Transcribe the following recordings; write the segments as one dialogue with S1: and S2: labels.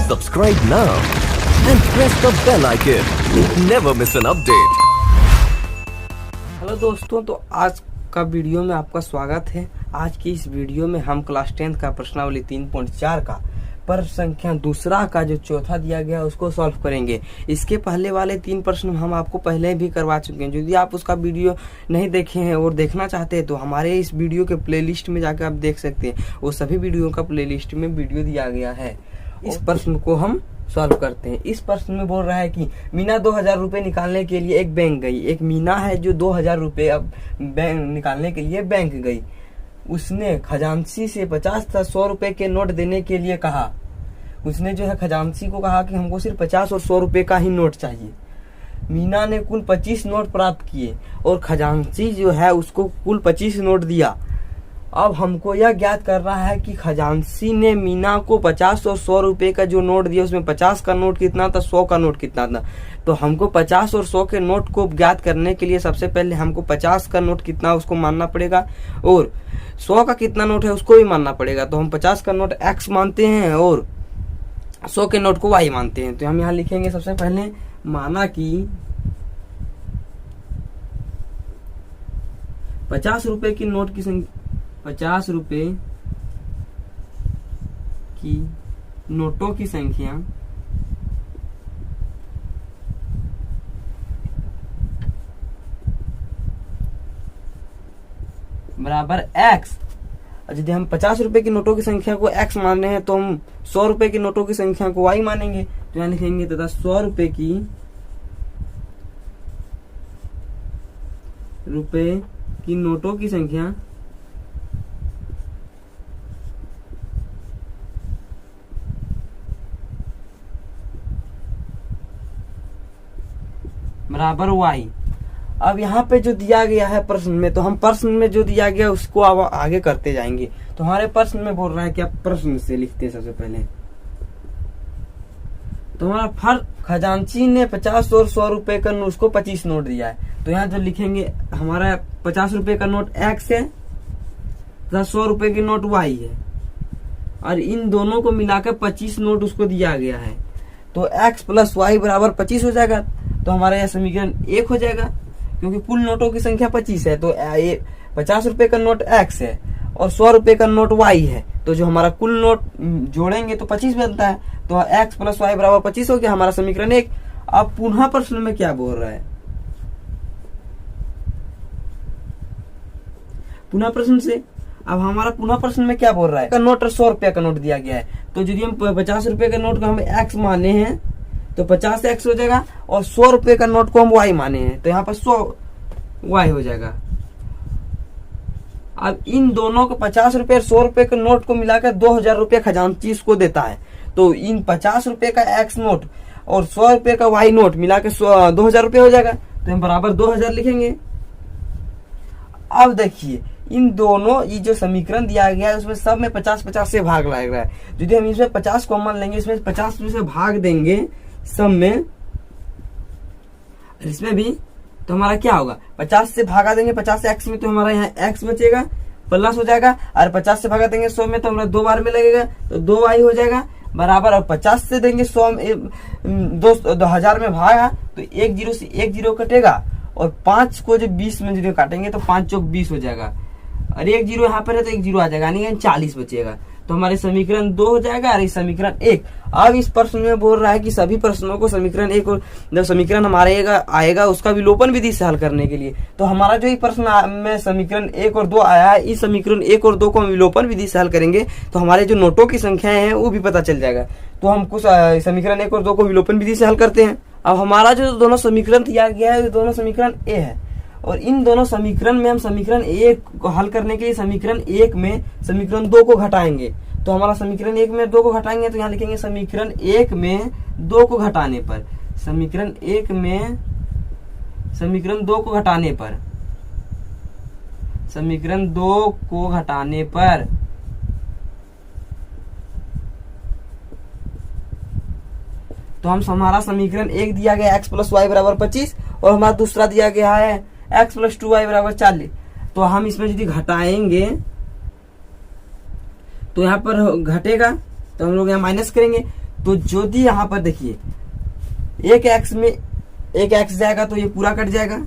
S1: Subscribe now and press the bell icon. Never miss an update.
S2: Hello दोस्तों, तो आज का वीडियो में आपका स्वागत है। आज की इस वीडियो में हम क्लास 10 का प्रश्नावली 3.4 का प्रश्न संख्या दूसरा का जो चौथा दिया गया उसको सॉल्व करेंगे। इसके पहले वाले 3 प्रश्न हम आपको पहले भी करवा चुके हैं। यदि आप उसका वीडियो नहीं देखे हैं और देखना चाहते हैं तो हमारे इस वीडियो के प्लेलिस्ट में जाकर आप देख सकते हैं। वो सभी वीडियो का प्लेलिस्ट में वीडियो दिया गया है। इस प्रश्न को हम सॉल्व करते हैं। इस प्रश्न में बोल रहा है कि मीना 2000 रुपए निकालने के लिए एक बैंक गई। एक मीना है जो 2000 रुपए अब बैंक निकालने के लिए बैंक गई। उसने खजांची से 50 तथा 100 रुपए के नोट देने के लिए कहा। उसने जो है खजांची को कहा कि हमको सिर्फ 50 और 100 रुपए का ही नोट चाहिए। मीना ने कुल 25 नोट प्राप्त किए और खजांची जो है उसको कुल 25 नोट दिया। अब हमको यह ज्ञात करना है कि खजांची ने मीना को 50 और 100 रुपए का जो नोट दिया उसमें 50 का नोट कितना था, 100 का नोट कितना था। तो हमको 50 और 100 के नोट को ज्ञात करने के लिए सबसे पहले हमको 50 का नोट कितना उसको मानना पड़ेगा और 100 का कितना नोट है उसको भी मानना पड़ेगा। तो हम 50 का नोट x मानते हैं और 100 के नोट को y मानते हैं। तो हम यहाँ लिखेंगे सबसे पहले माना कि 50 रुपए की नोट की संख्या 50 रुपए की नोटों की संख्या बराबर x। यदि हम 50 रुपए की नोटों की संख्या को x मान रहे हैं तो हम 100 रुपए की नोटों की संख्या को y मानेंगे। तो यहाँ लिखेंगे तथा 100 रुपए की नोटों की संख्या बराबर y। अब यहाँ पे जो दिया गया है प्रश्न में, तो हम प्रश्न में जो दिया गया उसको अब आगे करते जाएंगे। तो हमारे प्रश्न में बोल रहा है कि आप प्रश्न से लिखते हैं सबसे पहले। तो हमारा फर्क खजांची ने 50 और 100 रुपए का उसको 25 नोट दिया है। तो यहाँ जो लिखेंगे हमारा 50 रुपए का नोट x है तथा 100 रुपए की नोट y है और इन दोनों को मिलाकर 25 नोट उसको दिया गया है। तो x प्लस y बराबर 25 हो जाएगा। तो हमारा यह समीकरण 1 हो जाएगा क्योंकि कुल नोटों की संख्या 25 है। तो 50 रुपए का नोट x है और 100 रुपए का नोट y है। तो जो हमारा कुल नोट जोड़ेंगे तो 25 बनता है। तो x प्लस y बराबर 25 हो गया हमारा समीकरण 1। अब पुनः प्रश्न में क्या बोल रहा है, पुनः प्रश्न से अब हमारा पुनः प्रश्न में क्या बोल रहा है, नोट 100 रुपया का नोट दिया गया है। तो यदि हम 50 रुपए के नोट को हम x माने हैं तो 50x हो जाएगा और 100 रुपए का नोट को हम y माने हैं तो यहाँ पर 100y हो जाएगा। अब इन दोनों को 50 रुपए और 100 रुपए के नोट को मिलाकर 2000 रुपये खजांची इसको देता है। तो इन 50 रुपए का x नोट और 100 रुपए का y नोट मिलाकर 2000 रुपये हो जाएगा। तो हम बराबर 2000 लिखेंगे। अब देखिए इन दोनों ये जो समीकरण दिया गया है उसमें सब में 50-50 से भाग लग रहा है। यदि हम इसमें 50 कॉमन लेंगे, इसमें 50 से भाग देंगे सब में, इसमें भी, तो हमारा क्या होगा 50 से भागा देंगे 50 से x में, तो हमारा यहाँ x बचेगा प्लस हो जाएगा और 50 से भागा देंगे 100 में तो हमारा 2 बार में लगेगा तो 2y हो जाएगा बराबर। और 50 से देंगे 100 में 2000 में भागा तो 1 0 से 1 0 कटेगा और 5 को जो 20 में 0 काटेंगे तो 5 चौक 20 हो जाएगा और 1 0 यहाँ पर है तो 1 0 आ जाएगा, यानी 40 बचेगा। तो हमारे समीकरण 2 हो जाएगा और समीकरण 1। अब इस प्रश्न में बोल रहा है कि सभी प्रश्नों को समीकरण 1 और जब समीकरण हमारे आएगा उसका विलोपन विधि से हल करने के लिए। तो हमारा जो ये प्रश्न में समीकरण 1 और 2 आया है, इस समीकरण 1 और 2 को हम विलोपन विधि से हल करेंगे तो हमारे जो नोटों की संख्याएं हैं वो भी पता चल जाएगा। तो हमको समीकरण 1 और 2 को विलोपन विधि से हल करते हैं। अब हमारा जो दोनों समीकरण दिया गया है दोनों समीकरण ए है और इन दोनों समीकरण में हम समीकरण 1 को हल करने के लिए समीकरण 1 में समीकरण 2 को घटाएंगे। तो हमारा समीकरण 1 में 2 को घटाएंगे तो यहाँ लिखेंगे समीकरण 1 में 2 को घटाने पर, समीकरण 1 में समीकरण 2 को घटाने पर, समीकरण 2 को घटाने पर तो हम हमारा समीकरण 1 दिया गया x प्लस वाई बराबर 25 और हमारा दूसरा दिया गया है x प्लस 2y बराबर 40। तो हम इसमें यदि घटाएंगे तो यहाँ पर घटेगा तो हम लोग यहाँ माइनस करेंगे तो यदि यहाँ पर देखिए एक एक्स में एक एक्स जाएगा तो ये पूरा कट जाएगा,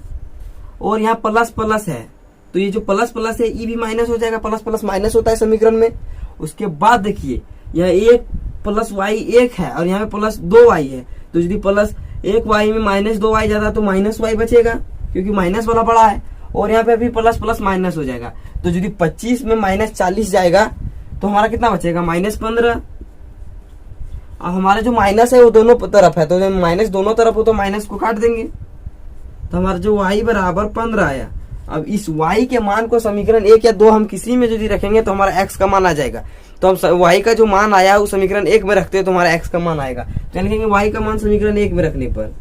S2: और यहाँ प्लस प्लस है तो ये जो प्लस प्लस है ये भी माइनस हो जाएगा, प्लस प्लस माइनस होता है समीकरण में। उसके बाद देखिए यह एक प्लस वाई एक है और यहाँ पे प्लस 2y है, तो यदि प्लस 1y में माइनस 2y जाता है तो माइनस y बचेगा क्योंकि माइनस वाला बड़ा है, और यहाँ पे भी प्लस प्लस माइनस हो जाएगा। तो यदि 25 में माइनस 40 जाएगा तो हमारा कितना बचेगा, माइनस 15। अब हमारा जो माइनस है वो दोनों तरफ है, तो जब माइनस दोनों तरफ हो तो माइनस को काट देंगे, तो हमारा जो y बराबर 15 आया। अब इस y के मान को समीकरण 1 या 2 हम किसी में यदि रखेंगे तो हमारा x का मान आ जाएगा। तो हम y का जो मान आया वो समीकरण 1 में रखते हैं तो हमारा x का मान आएगा। तो लिखेंगे y का मान समीकरण 1 में रखने पर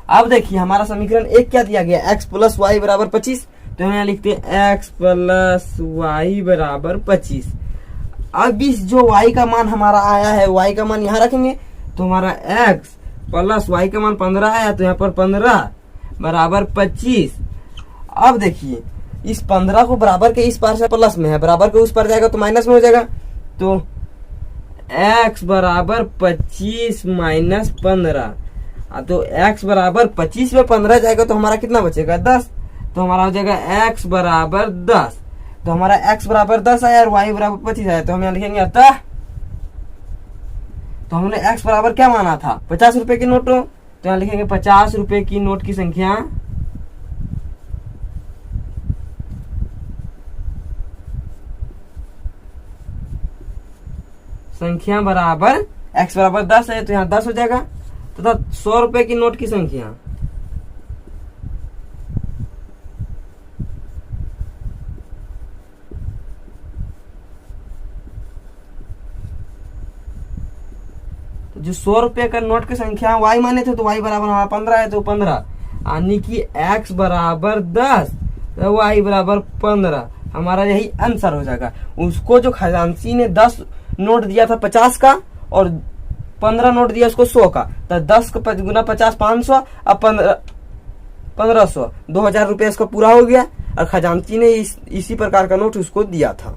S2: अब देखिए हमारा समीकरण 1 क्या दिया गया, x प्लस वाई बराबर 25, तो हम यहाँ लिखते हैं x प्लस वाई बराबर 25। अब इस जो y का मान हमारा आया है y का मान यहाँ रखेंगे तो हमारा x प्लस y का मान 15 आया, तो यहाँ पर 15 बराबर 25। अब देखिए इस 15 को बराबर के इस पार से प्लस में है, बराबर के उस पार जाएगा तो माइनस में हो जाएगा, तो x बराबर 25 माइनस 15, तो x बराबर 25 में 15 जाएगा तो हमारा कितना बचेगा, 10। तो हमारा हो जाएगा x बराबर 10। तो हमारा x बराबर 10 आया और y बराबर 25 आया, तो हम यहाँ लिखेंगे अतः, तो हमने x बराबर क्या माना था, 50 रुपए की नोट, तो यहाँ लिखेंगे 50 रुपए की नोट की संख्या बराबर x बराबर 10 है, तो यहाँ 10 हो जाएगा, तथा 100 रुपए की नोट की संख्या तो जो 100 रुपए का नोट की संख्या y माने थे तो y बराबर हमारा 15 है, तो 15 यानी कि x बराबर 10 तो y बराबर 15, हमारा यही आंसर हो जाएगा। उसको जो खजांची ने 10 नोट दिया था 50 का और 15 नोट दिया उसको 100 का, तो 10 का गुना 50 500, अब 1500 2000 रुपये इसका पूरा हो गया, और खजांची ने इसी प्रकार का नोट उसको दिया था।